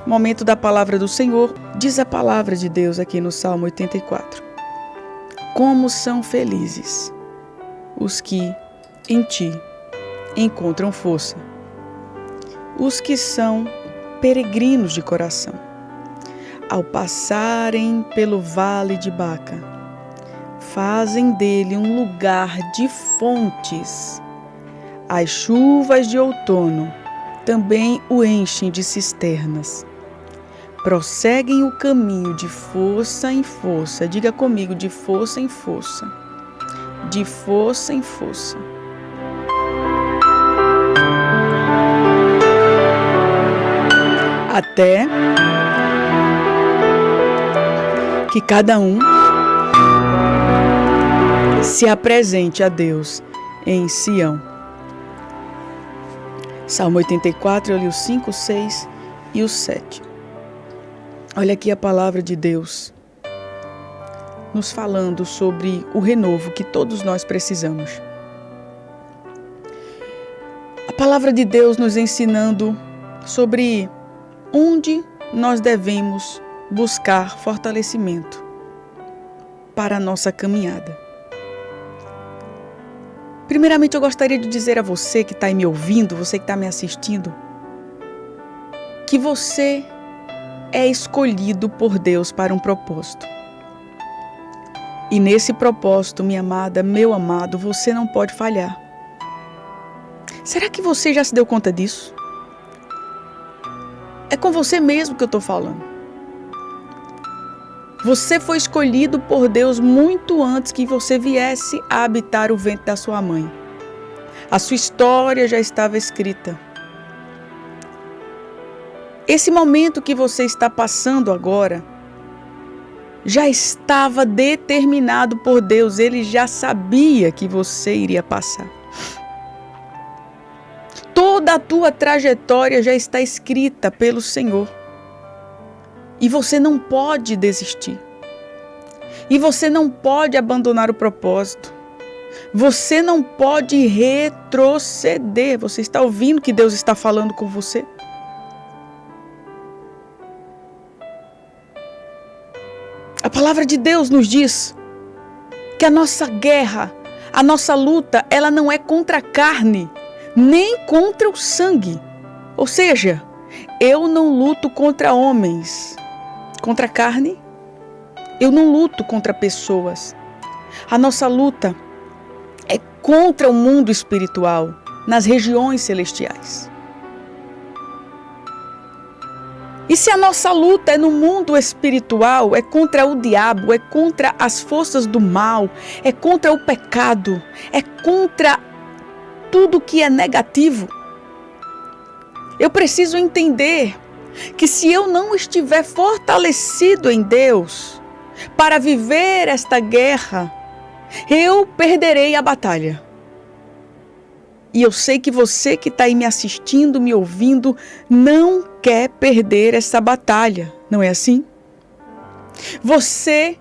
momento da palavra do Senhor, diz a palavra de Deus aqui no Salmo 84. Como são felizes os que em ti encontram força, os que são peregrinos de coração, ao passarem pelo vale de Baca, fazem dele um lugar de fontes. As chuvas de outono também o enchem de cisternas. Prosseguem o caminho de força em força. Diga comigo, de força em força. De força em força. Até que cada um se apresente a Deus em Sião. Salmo 84, eu li o 5, o 6 e o 7. Olha aqui a palavra de Deus nos falando sobre o renovo que todos nós precisamos. A palavra de Deus nos ensinando sobre onde nós devemos buscar fortalecimento para a nossa caminhada. Primeiramente, eu gostaria de dizer a você que está aí me ouvindo, você que está me assistindo, que você é escolhido por Deus para um propósito. E nesse propósito, minha amada, meu amado, você não pode falhar. Será que você já se deu conta disso? É com você mesmo que eu estou falando. Você foi escolhido por Deus muito antes que você viesse a habitar o ventre da sua mãe. A sua história já estava escrita. Esse momento que você está passando agora já estava determinado por Deus. Ele já sabia que você iria passar. Toda a tua trajetória já está escrita pelo Senhor. E você não pode desistir. E você não pode abandonar o propósito. Você não pode retroceder. Você está ouvindo que Deus está falando com você? A palavra de Deus nos diz que a nossa guerra, a nossa luta, ela não é contra a carne, nem contra o sangue. Ou seja, eu não luto contra homens, contra a carne. Eu não luto contra pessoas. A nossa luta é contra o mundo espiritual, nas regiões celestiais. E se a nossa luta é no mundo espiritual, é contra o diabo, é contra as forças do mal, é contra o pecado, é contra tudo que é negativo, eu preciso entender que se eu não estiver fortalecido em Deus para viver esta guerra, eu perderei a batalha. E eu sei que você que está aí me assistindo, me ouvindo, não quer perder essa batalha, não é assim? Você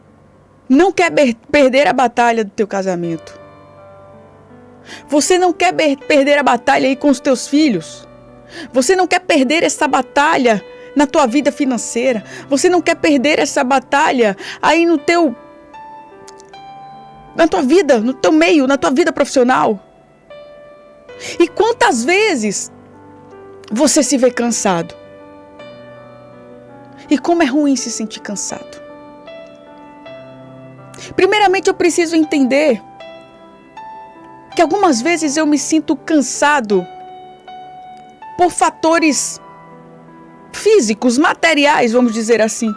não quer perder a batalha do teu casamento. Você não quer perder a batalha aí com os teus filhos. Você não quer perder essa batalha na tua vida financeira. Você não quer perder essa batalha aí na tua vida, no teu meio, na tua vida profissional. E quantas vezes você se vê cansado? E como é ruim se sentir cansado. Primeiramente, eu preciso entender que algumas vezes eu me sinto cansado por fatores físicos, materiais, vamos dizer assim.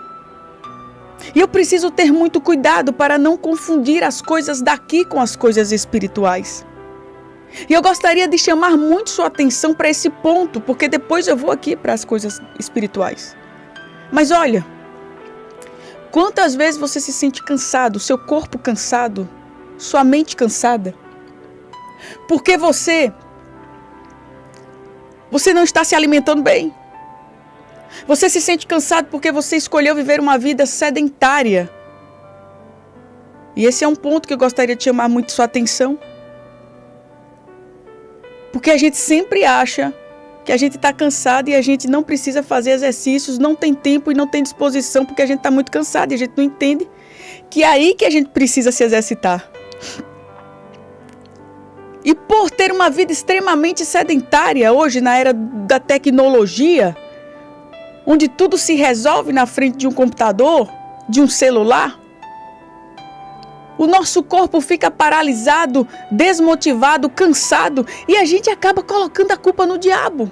E eu preciso ter muito cuidado para não confundir as coisas daqui com as coisas espirituais. E eu gostaria de chamar muito sua atenção para esse ponto, porque depois eu vou aqui para as coisas espirituais. Mas olha, quantas vezes você se sente cansado, seu corpo cansado, sua mente cansada? Porque você não está se alimentando bem. Você se sente cansado porque você escolheu viver uma vida sedentária. E esse é um ponto que eu gostaria de chamar muito sua atenção. Porque a gente sempre acha que a gente está cansado e a gente não precisa fazer exercícios, não tem tempo e não tem disposição porque a gente está muito cansado e a gente não entende que é aí que a gente precisa se exercitar. E por ter uma vida extremamente sedentária hoje, na era da tecnologia, onde tudo se resolve na frente de um computador, de um celular, o nosso corpo fica paralisado, desmotivado, cansado, e a gente acaba colocando a culpa no diabo.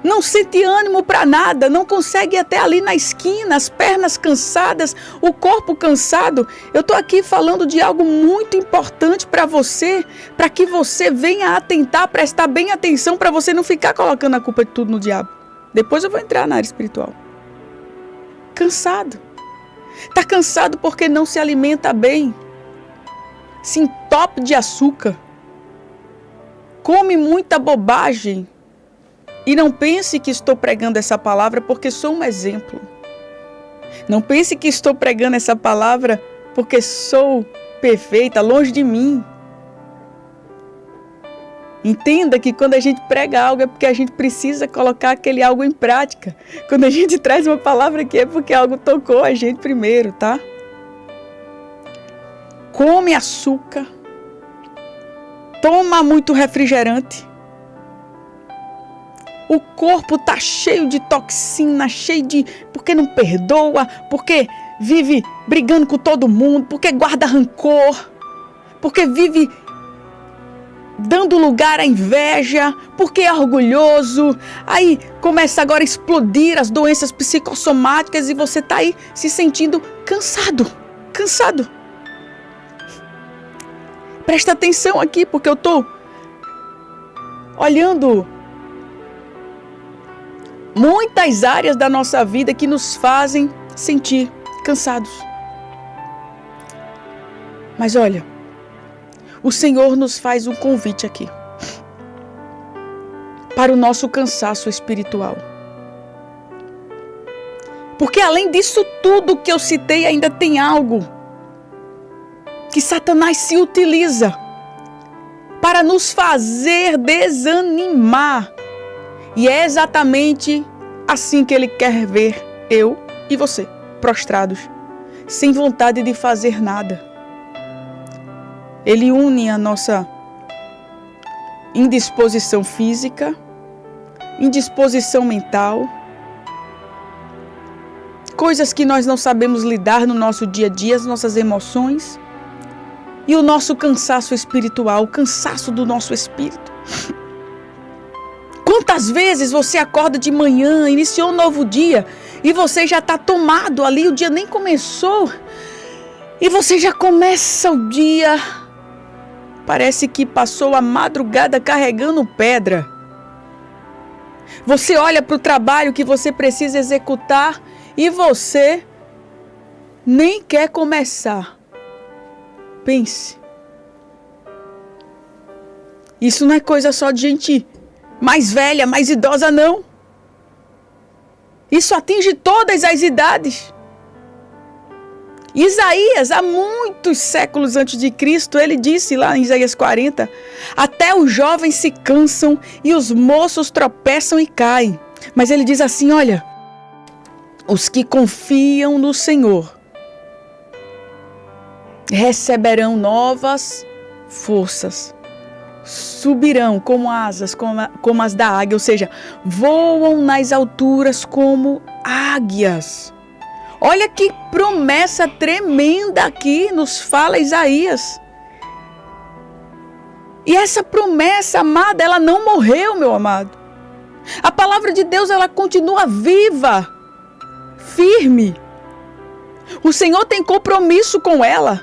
Não sente ânimo para nada, não consegue ir até ali na esquina, as pernas cansadas, o corpo cansado. Eu estou aqui falando de algo muito importante para você, para que você venha atentar, prestar bem atenção, para você não ficar colocando a culpa de tudo no diabo. Depois eu vou entrar na área espiritual. Cansado. Está cansado porque não se alimenta bem, se entope de açúcar, come muita bobagem. E não pense que estou pregando essa palavra porque sou um exemplo. Não pense que estou pregando essa palavra porque sou perfeita, longe de mim. Entenda que quando a gente prega algo é porque a gente precisa colocar aquele algo em prática. Quando a gente traz uma palavra aqui é porque algo tocou a gente primeiro, tá? Come açúcar, toma muito refrigerante. O corpo tá cheio de toxina, cheio de... Porque não perdoa, porque vive brigando com todo mundo, porque guarda rancor, porque vive dando lugar à inveja, porque é orgulhoso. Aí começa agora a explodir as doenças psicossomáticas e você tá aí se sentindo cansado. Presta atenção aqui, porque eu tô olhando muitas áreas da nossa vida que nos fazem sentir cansados. Mas olha, o Senhor nos faz um convite aqui para o nosso cansaço espiritual. Porque além disso tudo que eu citei, ainda tem algo que Satanás se utiliza para nos fazer desanimar. E é exatamente assim que ele quer ver eu e você, prostrados, sem vontade de fazer nada. Ele une a nossa indisposição física, indisposição mental, coisas que nós não sabemos lidar no nosso dia a dia, as nossas emoções, e o nosso cansaço espiritual, o cansaço do nosso espírito. Quantas vezes você acorda de manhã, iniciou um novo dia e você já está tomado ali, o dia nem começou e você já começa o dia, parece que passou a madrugada carregando pedra. Você olha para o trabalho que você precisa executar e você nem quer começar. Pense. Isso não é coisa só de gente mais velha, mais idosa, não. Isso atinge todas as idades. Isaías, há muitos séculos antes de Cristo, ele disse lá em Isaías 40, até os jovens se cansam e os moços tropeçam e caem. Mas ele diz assim, olha, os que confiam no Senhor receberão novas forças. Subirão como asas, como as da águia, ou seja, voam nas alturas como águias. Olha que promessa tremenda aqui nos fala Isaías. E essa promessa, amada, ela não morreu, meu amado. A palavra de Deus, ela continua viva, firme. O Senhor tem compromisso com ela.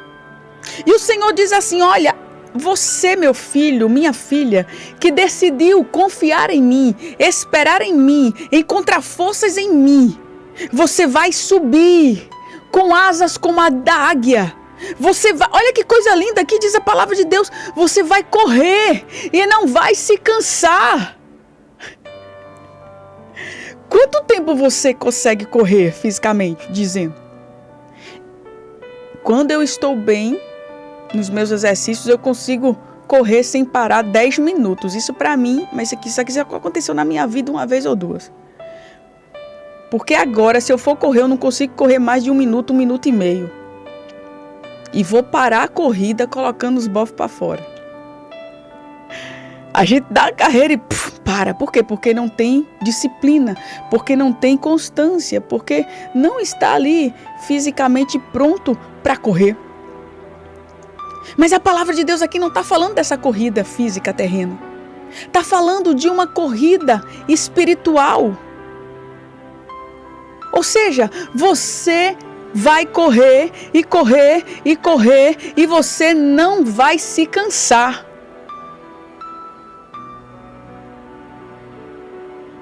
E o Senhor diz assim, olha, você, meu filho, minha filha, que decidiu confiar em mim, esperar em mim, encontrar forças em mim, você vai subir com asas como a da águia. Você vai, olha que coisa linda, aqui diz a palavra de Deus, você vai correr e não vai se cansar. Quanto tempo você consegue correr fisicamente, dizendo? Quando eu estou bem, nos meus exercícios, eu consigo correr sem parar 10 minutos. Isso para mim, mas isso aqui já aconteceu na minha vida uma vez ou duas. Porque agora, se eu for correr, eu não consigo correr mais de 1 minuto e meio. E vou parar a corrida colocando os bofos para fora. A gente dá a carreira e para. Por quê? Porque não tem disciplina, porque não tem constância, porque não está ali fisicamente pronto para correr. Mas a palavra de Deus aqui não está falando dessa corrida física terrena. Está falando de uma corrida espiritual. Ou seja, você vai correr e correr e correr e você não vai se cansar.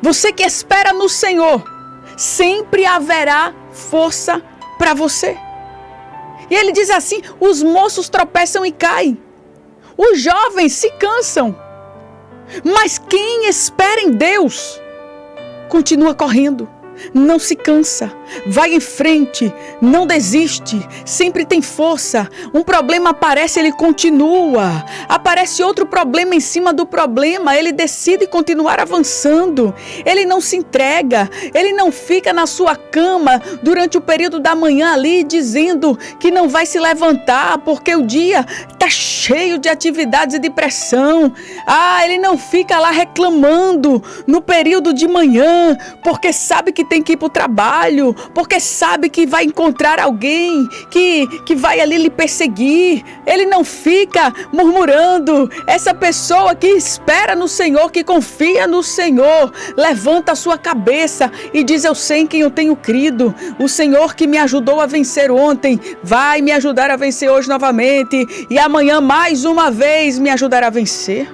Você que espera no Senhor, sempre haverá força para você. E ele diz assim, os moços tropeçam e caem. Os jovens se cansam. Mas quem espera em Deus, continua correndo. Não se cansa, vai em frente, não desiste, sempre tem força. Um problema aparece, ele continua. Aparece outro problema em cima do problema, ele decide continuar avançando. Ele não se entrega, ele não fica na sua cama durante o período da manhã ali dizendo que não vai se levantar porque o dia está cheio de atividades e de pressão. Ele não fica lá reclamando no período de manhã porque sabe que tem que ir para o trabalho, porque sabe que vai encontrar alguém que vai ali lhe perseguir. Ele não fica murmurando. Essa pessoa que espera no Senhor, que confia no Senhor, levanta a sua cabeça e diz, eu sei em quem eu tenho crido. O Senhor que me ajudou a vencer ontem, vai me ajudar a vencer hoje novamente e amanhã mais uma vez me ajudará a vencer.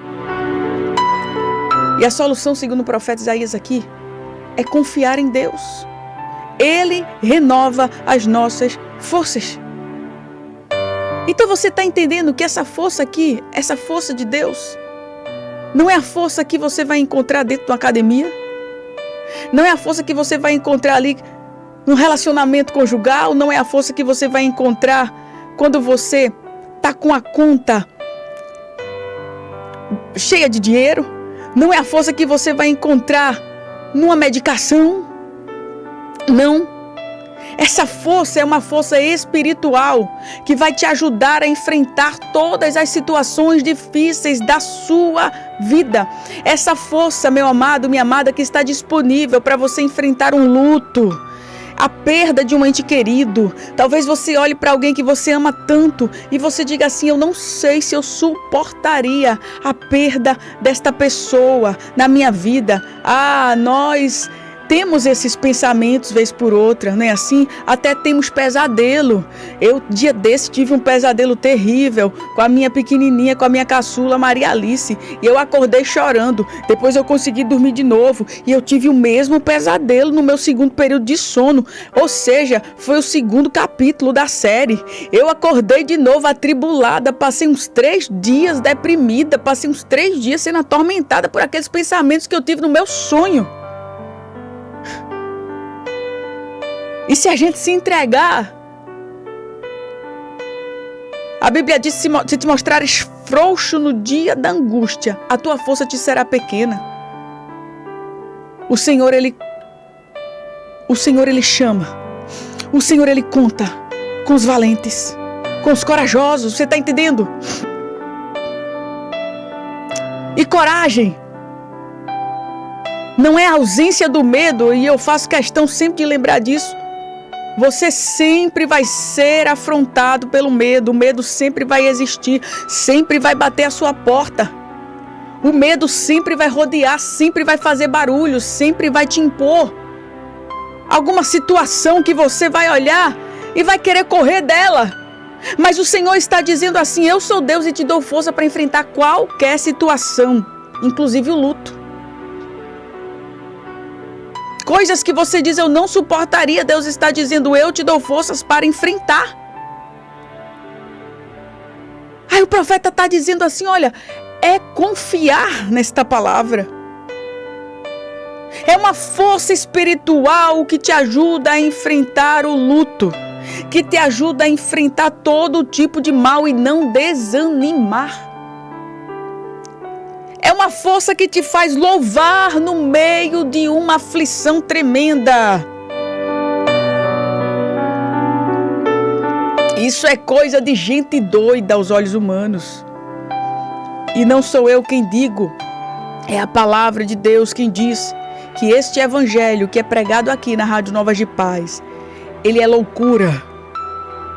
E a solução, segundo o profeta Isaías aqui, é confiar em Deus. Ele renova as nossas forças. Então você está entendendo que essa força aqui, essa força de Deus, não é a força que você vai encontrar dentro de uma academia, não é a força que você vai encontrar ali no relacionamento conjugal, não é a força que você vai encontrar quando você está com a conta cheia de dinheiro, não é a força que você vai encontrar numa medicação. Não. Essa força é uma força espiritual que vai te ajudar a enfrentar todas as situações difíceis da sua vida. Essa força, meu amado, minha amada, que está disponível para você enfrentar um luto, a perda de um ente querido. Talvez você olhe para alguém que você ama tanto e você diga assim, eu não sei se eu suportaria a perda desta pessoa na minha vida. Nós temos esses pensamentos vez por outra, não é assim? Até temos pesadelo. Eu, dia desse, tive um pesadelo terrível com a minha pequenininha, com a minha caçula Maria Alice. E eu acordei chorando. Depois eu consegui dormir de novo. E eu tive o mesmo pesadelo no meu segundo período de sono. Ou seja, foi o segundo capítulo da série. Eu acordei de novo atribulada. Passei uns 3 dias deprimida. Passei uns 3 dias sendo atormentada por aqueles pensamentos que eu tive no meu sonho. E se a gente se entregar, a Bíblia diz, se te mostrares frouxo no dia da angústia, a tua força te será pequena. O Senhor, Ele chama. O Senhor, Ele conta com os valentes, com os corajosos. Você está entendendo? E coragem não é a ausência do medo, e eu faço questão sempre de lembrar disso. Você sempre vai ser afrontado pelo medo. O medo sempre vai existir, sempre vai bater a sua porta. O medo sempre vai rodear, sempre vai fazer barulho, sempre vai te impor alguma situação que você vai olhar e vai querer correr dela. Mas o Senhor está dizendo assim, eu sou Deus e te dou força para enfrentar qualquer situação, inclusive o luto. Coisas que você diz, eu não suportaria, Deus está dizendo, eu te dou forças para enfrentar. Aí o profeta está dizendo assim, olha, é confiar nesta palavra. É uma força espiritual que te ajuda a enfrentar o luto, que te ajuda a enfrentar todo tipo de mal e não desanimar. uma força que te faz louvar no meio de uma aflição tremenda. Isso é coisa de gente doida aos olhos humanos. E não sou eu quem digo, é a palavra de Deus quem diz que este evangelho que é pregado aqui na Rádio Novas de Paz, ele é loucura.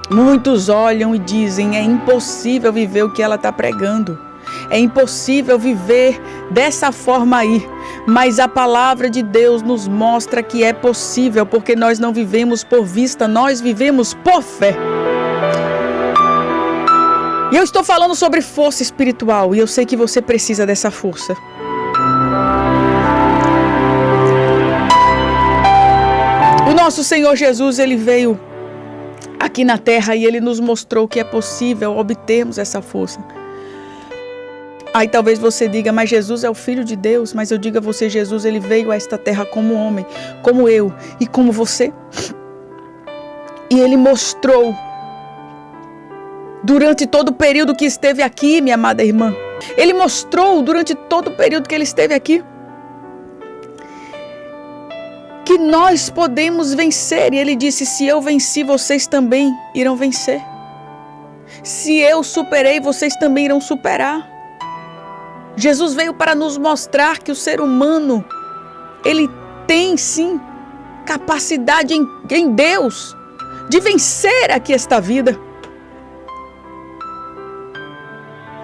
Muitos olham e dizem, é impossível viver o que ela está pregando. É impossível viver dessa forma aí. Mas a palavra de Deus nos mostra que é possível, porque nós não vivemos por vista, nós vivemos por fé. E eu estou falando sobre força espiritual, e eu sei que você precisa dessa força. O nosso Senhor Jesus, ele veio aqui na terra e ele nos mostrou que é possível obtermos essa força. Aí talvez você diga, mas Jesus é o Filho de Deus. Mas eu digo a você, Jesus, ele veio a esta terra como homem, como eu e como você. E ele mostrou, durante todo o período que esteve aqui, minha amada irmã, ele mostrou durante todo o período que ele esteve aqui, que nós podemos vencer. E ele disse, se eu venci, vocês também irão vencer. Se eu superei, vocês também irão superar. Jesus veio para nos mostrar que o ser humano, ele tem sim capacidade em Deus de vencer aqui esta vida.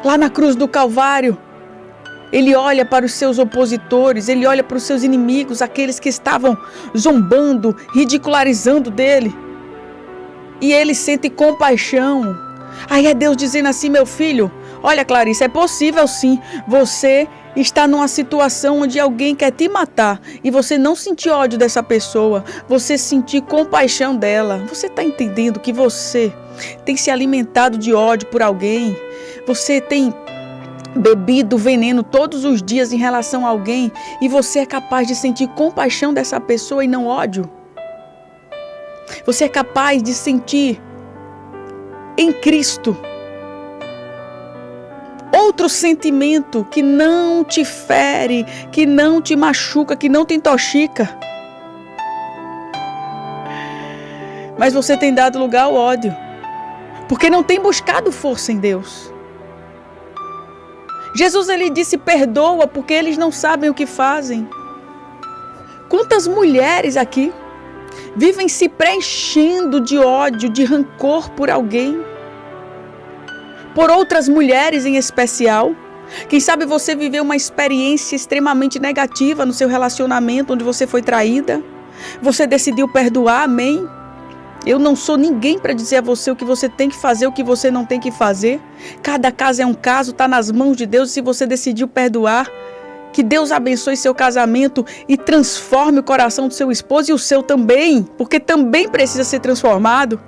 Lá na cruz do Calvário, ele olha para os seus opositores, ele olha para os seus inimigos, aqueles que estavam zombando, ridicularizando dele. E ele sente compaixão. Aí é Deus dizendo assim, meu filho, olha Clarice, é possível sim, você está numa situação onde alguém quer te matar e você não sentir ódio dessa pessoa, você sentir compaixão dela. Você está entendendo que você tem se alimentado de ódio por alguém? Você tem bebido veneno todos os dias em relação a alguém e você é capaz de sentir compaixão dessa pessoa e não ódio? Você é capaz de sentir em Cristo outro sentimento que não te fere, que não te machuca, que não te intoxica? Mas você tem dado lugar ao ódio, porque não tem buscado força em Deus. Jesus, ele disse, perdoa, porque eles não sabem o que fazem. Quantas mulheres aqui vivem se preenchendo de ódio, de rancor por alguém? Por outras mulheres em especial? Quem sabe você viveu uma experiência extremamente negativa no seu relacionamento, onde você foi traída. Você decidiu perdoar, amém? Eu não sou ninguém para dizer a você o que você tem que fazer, o que você não tem que fazer. Cada caso é um caso, está nas mãos de Deus. E se você decidiu perdoar, que Deus abençoe seu casamento e transforme o coração do seu esposo e o seu também, porque também precisa ser transformado.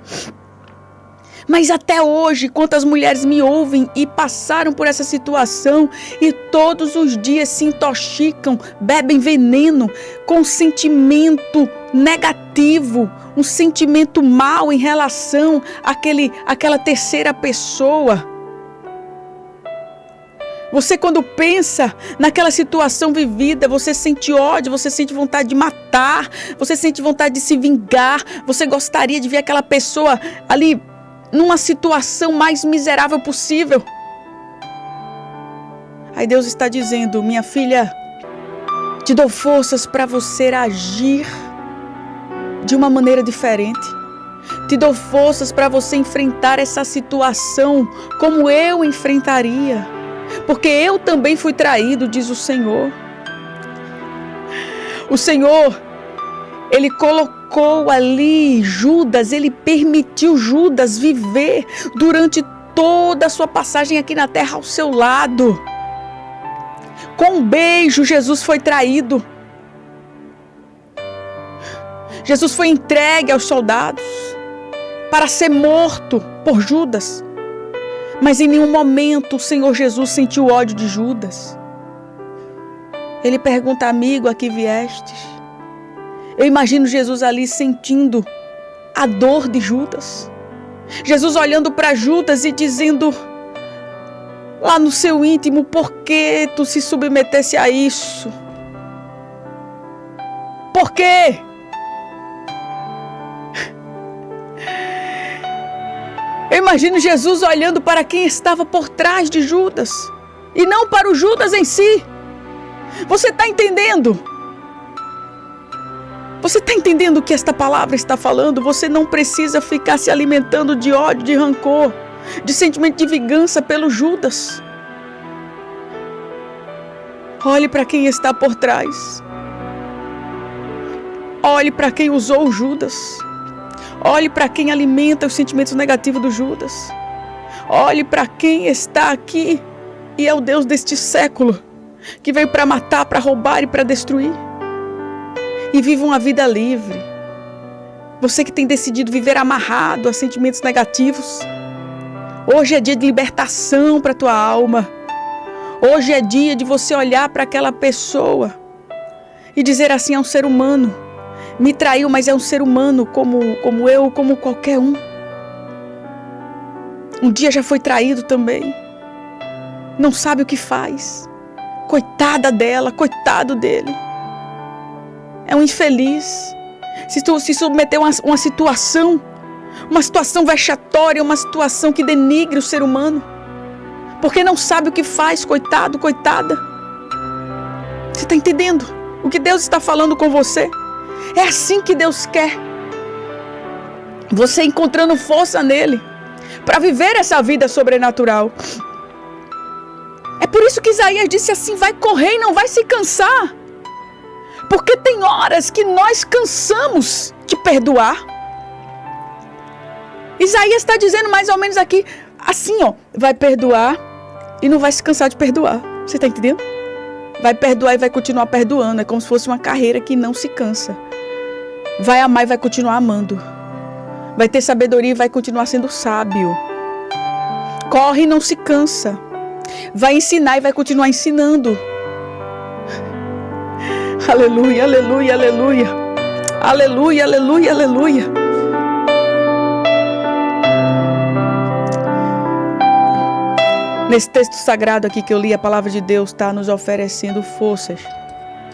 Mas até hoje, quantas mulheres me ouvem e passaram por essa situação e todos os dias se intoxicam, bebem veneno com sentimento negativo, um sentimento mau em relação àquela terceira pessoa. Você, quando pensa naquela situação vivida, você sente ódio, você sente vontade de matar, você sente vontade de se vingar, você gostaria de ver aquela pessoa ali numa situação mais miserável possível. Aí Deus está dizendo, minha filha, te dou forças para você agir de uma maneira diferente. Te dou forças para você enfrentar essa situação como eu enfrentaria. Porque eu também fui traído, diz o Senhor. O Senhor, Ele colocou ali Judas, Ele permitiu Judas viver durante toda a sua passagem aqui na terra ao seu lado. Com um beijo, Jesus foi traído. Jesus foi entregue aos soldados para ser morto por Judas. Mas em nenhum momento o Senhor Jesus sentiu ódio de Judas. Ele pergunta, amigo, a que viestes? Eu imagino Jesus ali sentindo a dor de Judas. Jesus olhando para Judas e dizendo, lá no seu íntimo, por que tu se submetesse a isso? Por quê? Eu imagino Jesus olhando para quem estava por trás de Judas e não para o Judas em si. Você está entendendo? Você está entendendo o que esta palavra está falando? Você não precisa ficar se alimentando de ódio, de rancor, de sentimento de vingança pelo Judas. Olhe para quem está por trás. Olhe para quem usou o Judas. Olhe para quem alimenta os sentimentos negativos do Judas. Olhe para quem está aqui e é o Deus deste século, que veio para matar, para roubar e para destruir. E vive uma vida livre. Você que tem decidido viver amarrado a sentimentos negativos. Hoje é dia de libertação para a tua alma. Hoje é dia de você olhar para aquela pessoa e dizer assim: é um ser humano. Me traiu, mas é um ser humano como eu, como qualquer um. Um dia já foi traído também. Não sabe o que faz. Coitada dela, coitado dele. É um infeliz. Se submeteu a uma situação vexatória, uma situação que denigre o ser humano. Porque não sabe o que faz, coitado, coitada. Você está entendendo o que Deus está falando com você? É assim que Deus quer. Você encontrando força nele para viver essa vida sobrenatural. É por isso que Isaías disse assim: vai correr e não vai se cansar. Porque tem horas que nós cansamos de perdoar. Isaías está dizendo mais ou menos aqui, assim, ó, vai perdoar e não vai se cansar de perdoar. Você está entendendo? Vai perdoar e vai continuar perdoando. É como se fosse uma carreira que não se cansa. Vai amar e vai continuar amando. Vai ter sabedoria e vai continuar sendo sábio. Corre e não se cansa. Vai ensinar e vai continuar ensinando. Aleluia, aleluia, aleluia. Aleluia, aleluia, aleluia. Nesse texto sagrado aqui que eu li, a palavra de Deus está nos oferecendo forças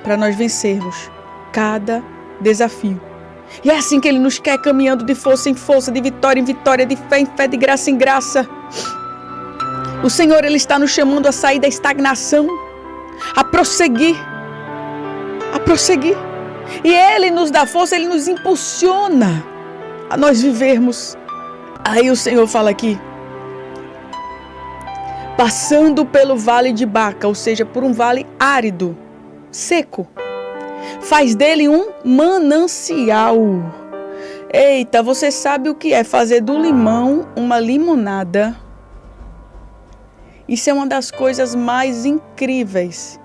para nós vencermos cada desafio. E é assim que Ele nos quer, caminhando de força em força, de vitória em vitória, de fé em fé, de graça em graça. O Senhor, Ele está nos chamando a sair da estagnação, a prosseguir. A prosseguir. E Ele nos dá força, Ele nos impulsiona a nós vivermos. Aí o Senhor fala aqui: passando pelo vale de Baca, ou seja, por um vale árido, seco, faz dele um manancial. Eita, você sabe o que é fazer do limão uma limonada? Isso é uma das coisas mais incríveis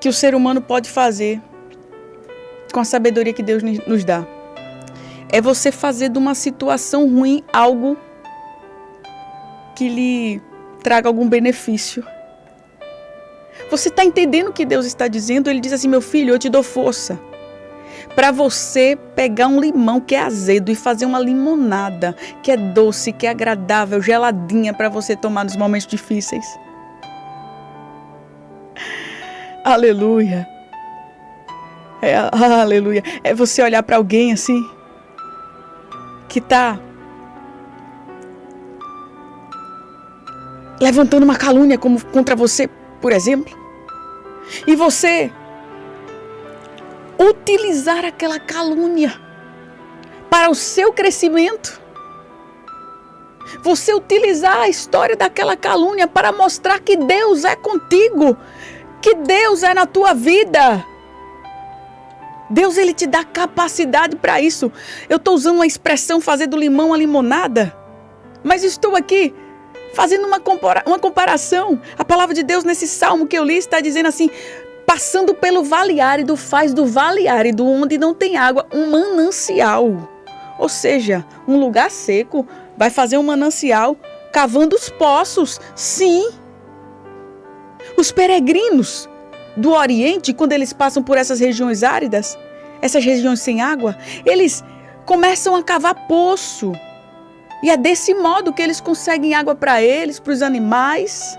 que o ser humano pode fazer com a sabedoria que Deus nos dá. É você fazer de uma situação ruim algo que lhe traga algum benefício. Você está entendendo o que Deus está dizendo? Ele diz assim: meu filho, eu te dou força para você pegar um limão que é azedo e fazer uma limonada que é doce, que é agradável, geladinha para você tomar nos momentos difíceis. Aleluia. Aleluia. É você olhar para alguém assim que está levantando uma calúnia como contra você, por exemplo, e você utilizar aquela calúnia para o seu crescimento. Você utilizar a história daquela calúnia para mostrar que Deus é contigo, que Deus é na tua vida. Deus, Ele te dá capacidade para isso. Eu estou usando uma expressão, fazer do limão a limonada, mas estou aqui fazendo uma comparação. A palavra de Deus nesse salmo que eu li está dizendo assim: passando pelo vale árido, faz do vale árido, onde não tem água, um manancial. Ou seja, um lugar seco vai fazer um manancial, cavando os poços. Sim. Os peregrinos do Oriente, quando eles passam por essas regiões áridas, essas regiões sem água, eles começam a cavar poço. E é desse modo que eles conseguem água para eles, para os animais.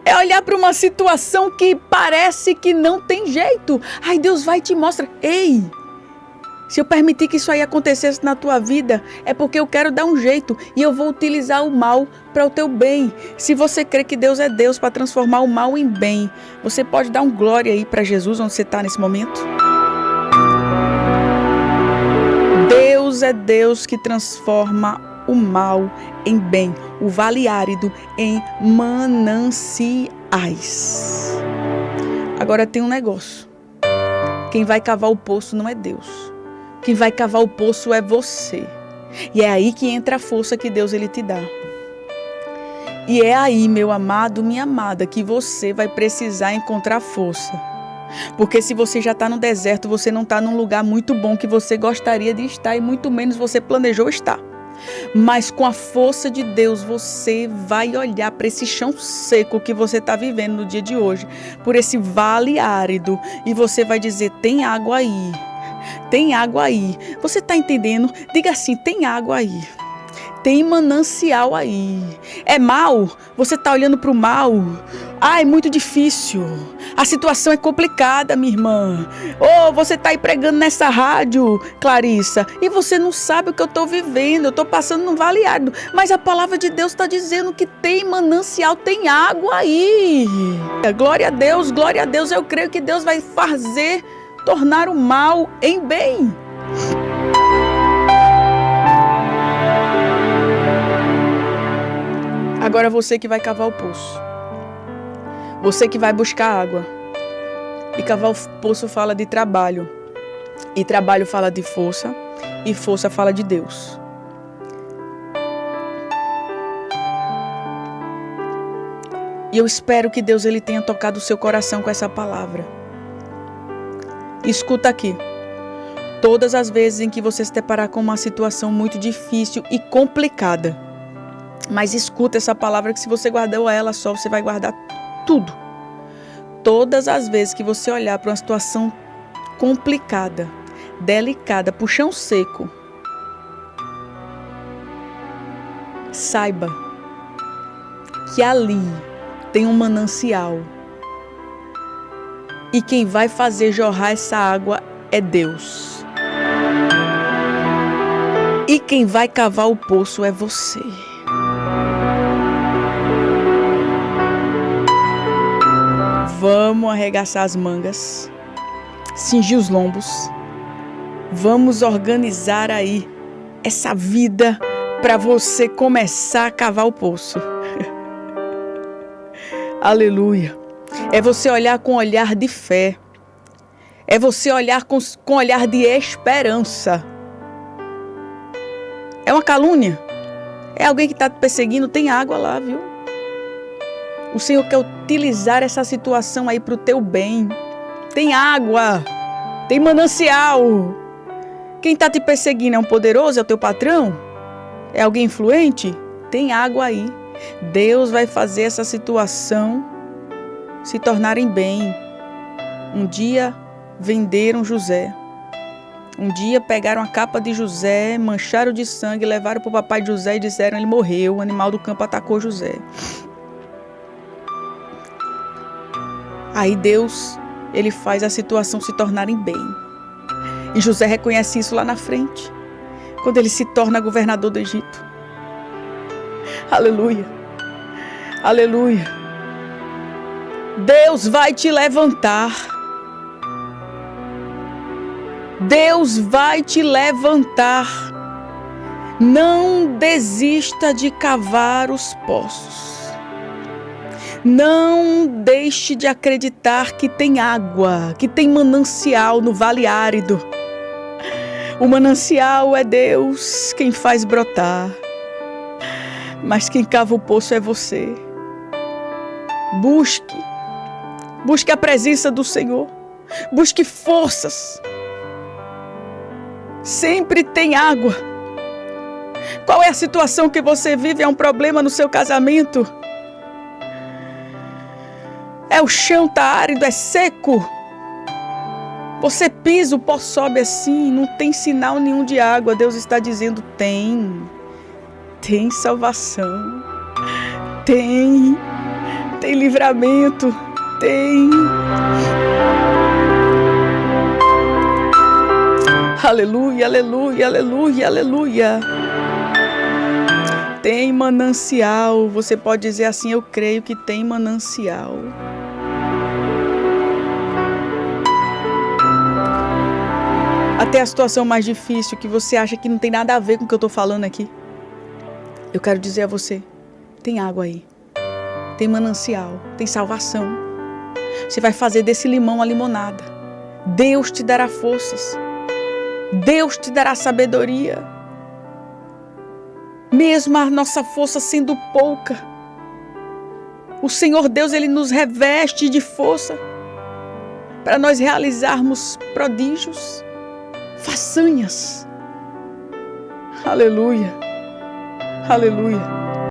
É olhar para uma situação que parece que não tem jeito. Aí Deus vai e te mostra: ei, se eu permitir que isso aí acontecesse na tua vida, é porque eu quero dar um jeito e eu vou utilizar o mal para o teu bem. Se você crê que Deus é Deus para transformar o mal em bem, você pode dar um glória aí para Jesus onde você está nesse momento? Deus é Deus que transforma o mal em bem, o vale árido em mananciais. Agora tem um negócio. Quem vai cavar o poço não é Deus. Quem vai cavar o poço é você. E é aí que entra a força que Deus ele te dá. E é aí, meu amado, minha amada, que você vai precisar encontrar força. Porque se você já está no deserto, você não está num lugar muito bom que você gostaria de estar e muito menos você planejou estar. Mas com a força de Deus, você vai olhar para esse chão seco que você está vivendo no dia de hoje, por esse vale árido, e você vai dizer: tem água aí, tem água aí. Você está entendendo? Diga assim: tem água aí. Tem manancial aí. É mal? Você está olhando para o mal? Ah, é muito difícil. A situação é complicada, minha irmã. Oh, você está aí pregando nessa rádio, Clarissa, e você não sabe o que eu estou vivendo. Eu estou passando num vale árido. Mas a palavra de Deus está dizendo que tem manancial, tem água aí. Glória a Deus, glória a Deus. Eu creio que Deus vai fazer tornar o mal em bem. Agora você que vai cavar o poço. Você que vai buscar água. E cavar o poço fala de trabalho. E trabalho fala de força. E força fala de Deus. E eu espero que Deus ele tenha tocado o seu coração com essa palavra. Escuta aqui. Todas as vezes em que você se deparar com uma situação muito difícil e complicada, mas escuta essa palavra, que se você guardou ela só, você vai guardar tudo. Todas as vezes que você olhar para uma situação complicada, delicada, pro chão seco, saiba que ali tem um manancial. E quem vai fazer jorrar essa água é Deus. E quem vai cavar o poço é você. Vamos arregaçar as mangas, cingir os lombos, vamos organizar aí essa vida para você começar a cavar o poço. Aleluia. É você olhar com olhar de fé, é você olhar com olhar de esperança. É uma calúnia? É alguém que está te perseguindo? Tem água lá, viu? O Senhor quer utilizar essa situação aí para o teu bem. Tem água, tem manancial. Quem está te perseguindo é um poderoso? É o teu patrão? É alguém influente? Tem água aí. Deus vai fazer essa situação se tornarem bem. Um dia venderam José. Um dia pegaram a capa de José, mancharam de sangue, levaram para o papai de José e disseram: ele morreu, o animal do campo atacou José. Aí Deus, ele faz a situação se tornarem bem. E José reconhece isso lá na frente, quando ele se torna governador do Egito. Aleluia. Aleluia. Deus vai te levantar. Deus vai te levantar. Não desista de cavar os poços. Não deixe de acreditar que tem água, que tem manancial no vale árido. O manancial é Deus quem faz brotar, mas quem cava o poço é você. Busque a presença do Senhor, busque forças. Sempre tem água. Qual é a situação que você vive? É um problema no seu casamento? É o chão tá árido, é seco. Você pisa, o pó sobe assim, não tem sinal nenhum de água. Deus está dizendo: tem salvação, tem livramento, tem. Aleluia, aleluia, aleluia, aleluia. Tem manancial. Você pode dizer assim: eu creio que tem manancial. Até a situação mais difícil, que você acha que não tem nada a ver com o que eu estou falando aqui, eu quero dizer a você: tem água aí, tem manancial, tem salvação. Você vai fazer desse limão a limonada. Deus te dará forças. Deus te dará sabedoria. Mesmo a nossa força sendo pouca, o Senhor Deus, Ele nos reveste de força para nós realizarmos prodígios, façanhas. Aleluia, aleluia.